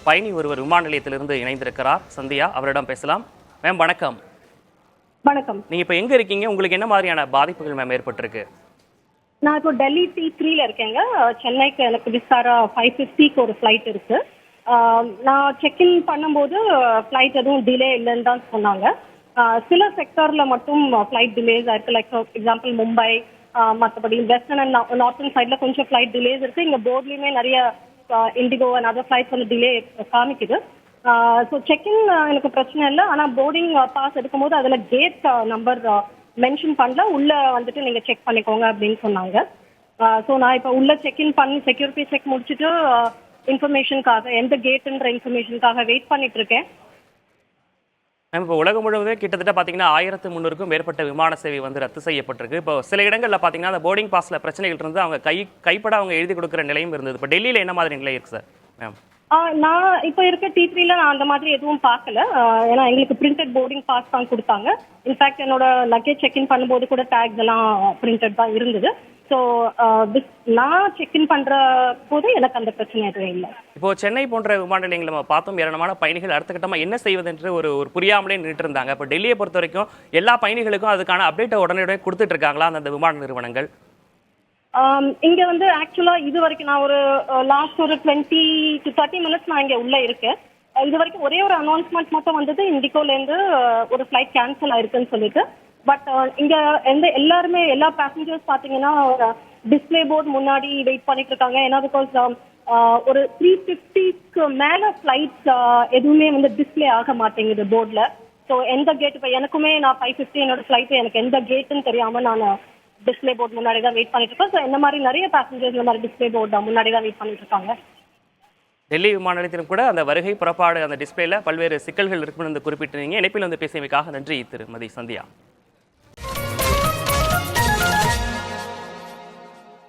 பயணி ஒருவர் விமான நிலையத்திலிருந்து இணைந்திருக்கிறார். சந்தியா, அவரிடம் பேசலாம். மேம் வணக்கம். வணக்கம். நீங்க இப்ப எங்க இருக்கீங்க? உங்களுக்கு என்ன மாதிரியான பாதிப்புகள் மேம் ஏற்பட்டிருக்கு? நான் இப்போ டெல்லி T3ல இருக்கேங்க. சென்னைக்கு எனக்கு விஸ்தாரா 5:50க்கு ஒரு ஃப்ளைட் இருக்கு. நான் செக்இன் பண்ணும்போது ஃப்ளைட் எதுவும் டிலே இல்லைன்னு தான் சொன்னாங்க. சில செக்டர்ல மட்டும் ஃப்ளைட் டிலேஸ் ஆயிருக்கு. லைக் ஃபார் எக்ஸாம்பிள் மும்பை, மற்றபடி வெஸ்டர்ன் அண்ட் நார்த்தன் சைடில் கொஞ்சம் ஃப்ளைட் டிலேஸ் இருக்கு. இங்கே போர்ட்லேயுமே நிறைய இண்டிகோ அண்ட் அதர் ஃப்ளைட்ஸ் வந்து டிலே காமிக்குது. ஸோ செக்இன் எனக்கு பிரச்சனை இல்லை. ஆனால் போர்டிங் பாஸ் எடுக்கும்போது அதில் கேட் நம்பர் மென்ஷன் பண்ணல. உள்ளே வந்துட்டு நீங்கள் செக் பண்ணிக்கோங்க அப்படின்னு சொன்னாங்க. ஸோ நான் இப்போ உள்ளே செக்இன் பண்ணி செக்யூரிட்டி செக் முடிச்சுட்டு இன்ஃபர்மேஷனுக்காக எந்த கேட்டுன்ற இன்ஃபர்மேஷனுக்காக வெயிட் பண்ணிட்டு இருக்கேன். இப்போ உலகம் முழுவதே கிட்டத்தட்ட பார்த்தீங்கன்னா 1300க்கும் மேற்பட்ட விமான சேவை வந்து ரத்து செய்யப்பட்டிருக்கு. இப்போ சில இடங்களில் பார்த்தீங்கன்னா அந்த போர்டிங் பாஸில் பிரச்சனைகள் இருந்து அவங்க கைப்பட அவங்க எழுதி கொடுக்குற நிலையும் இருந்தது. இப்போ டெல்லியில் என்ன மாதிரி நிலை இருக்கு சார் மேம்? நான் இப்போ இருக்க T3ல நான் அந்த மாதிரி எதுவும் பார்க்கல. ஏன்னா எங்களுக்கு பிரிண்டட் போர்டிங் பாஸ் தான் கொடுத்தாங்க. இன்ஃபேக்ட் என்னோட லக்கேஜ் செக்இன் பண்ணும்போது கூட டேக்ஸ் எல்லாம் பிரிண்டட் தான் இருந்தது. ஸோ நான் செக்இன் பண்ற போது எனக்கு அந்த பிரச்சனை எதுவும் இல்லை. இப்போ சென்னை போன்ற விமான நிலையங்கள் நம்ம பார்த்தோம், ஏராளமான பயணிகள் அடுத்த கட்டமாக என்ன செய்வது என்று ஒரு புரியாமலே நின்றுட்டு இருந்தாங்க. இப்போ டெல்லியை பொறுத்த வரைக்கும் எல்லா பயணிகளுக்கும் அதுக்கான அப்டேட்டை உடனே கொடுத்துட்டு இருக்காங்களா அந்த விமான நிறுவனங்கள்? இங்க வந்து ஆக்சுவலா இது வரைக்கும் நான் ஒரு லாஸ்ட் ஒரு 20 to 30 மினிட்ஸ் நான் இங்க உள்ள இருக்கேன். இது வரைக்கும் ஒரே ஒரு அனௌன்ஸ்மெண்ட் மட்டும் வந்தது, இண்டிகோல இருந்து ஒரு ஃபிளைட் கேன்சல் ஆயிருக்குன்னு சொல்லிட்டு. பட் இங்க எல்லாருமே எல்லா பேசஞ்சர்ஸ் பாத்தீங்கன்னா டிஸ்பிளே போர்டு முன்னாடி வெயிட் பண்ணிட்டு இருக்காங்க. ஏன்னா பிகாஸ் ஒரு 350க்கு மேல ஃபிளைட்ஸ் எதுவுமே வந்து டிஸ்பிளே ஆக மாட்டேங்குது போர்ட்ல. ஸோ எந்த கேட் இப்போ எனக்குமே நான் 5:50 என்னோட ஃபிளைட் எனக்கு எந்த கேட்டுன்னு தெரியாம நான் டிஸ்பிளே போர்டு முன்னாடி தான் வெயிட் பண்ணிட்டு இருக்கோம். ஸோ இந்த மாதிரி நிறைய பேசஞ்சர்ஸ் இந்த மாதிரி டிஸ்பிளே போர்டு முன்னாடி தான் வெயிட் பண்ணிட்டு இருக்காங்க. டெல்லி விமான நிலையத்திலும் கூட அந்த வருகை புறப்பாடு அந்த டிஸ்பிளேல பல்வேறு சிக்கல்கள் இருக்குன்னு குறிப்பிட்டிருந்தீங்க. இணைப்பில் வந்து பேசியமைக்காக நன்றி திருமதி சந்தியா.